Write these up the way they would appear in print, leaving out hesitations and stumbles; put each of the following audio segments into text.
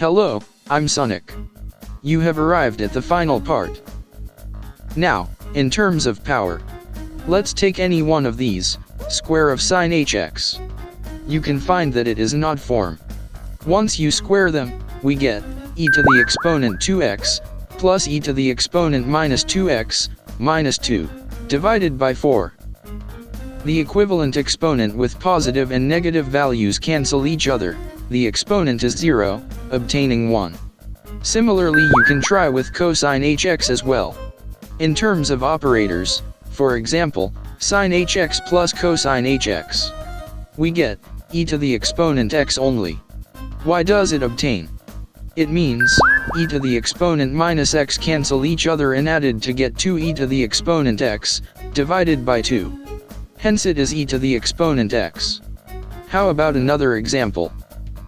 Hello, I'm Sonic. You have arrived at the final part. Now, in terms of power, let's take any one of these, square of sine hx. You can find that it is an odd form. Once you square them, we get e to the exponent 2x, plus e to the exponent minus 2x, minus 2, divided by 4. The equivalent exponent with positive and negative values cancel each other, the exponent is 0, obtaining 1. Similarly, you can try with cosine hx as well. In terms of operators, for example, sine hx plus cosine hx. We get e to the exponent x only. Why does it obtain? It means e to the exponent minus x cancel each other and added to get 2e to the exponent x, divided by 2. Hence it is e to the exponent x. How about another example?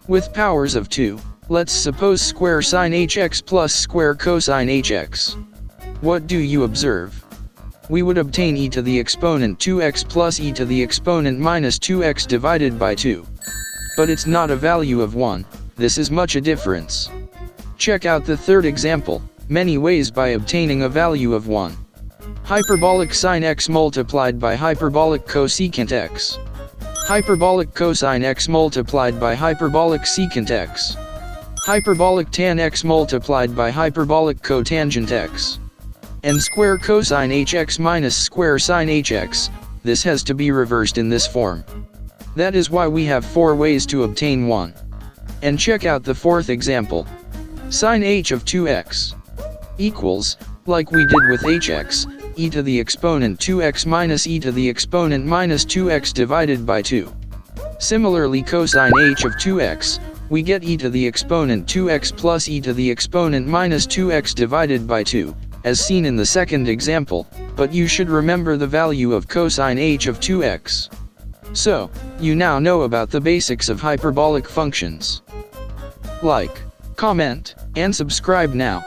With powers of 2, let's suppose square sine hx plus square cosine hx. What do you observe? We would obtain e to the exponent 2x plus e to the exponent minus 2x divided by 2. But it's not a value of 1, this is much a difference. Check out the third example, many ways by obtaining a value of 1. Hyperbolic sine x multiplied by hyperbolic cosecant x. Hyperbolic cosine x multiplied by hyperbolic secant x. Hyperbolic tan x multiplied by hyperbolic cotangent x. And square cosine hx minus square sine hx, this has to be reversed in this form. That is why we have 4 ways to obtain 1. And check out the fourth example. Sine h of 2x equals, like we did with hx, e to the exponent 2x minus e to the exponent minus 2x divided by 2. Similarly, cosine h of 2x, we get e to the exponent 2x plus e to the exponent minus 2x divided by 2, as seen in the second example, but you should remember the value of cosine h of 2x. So, you now know about the basics of hyperbolic functions. Like, comment, and subscribe now.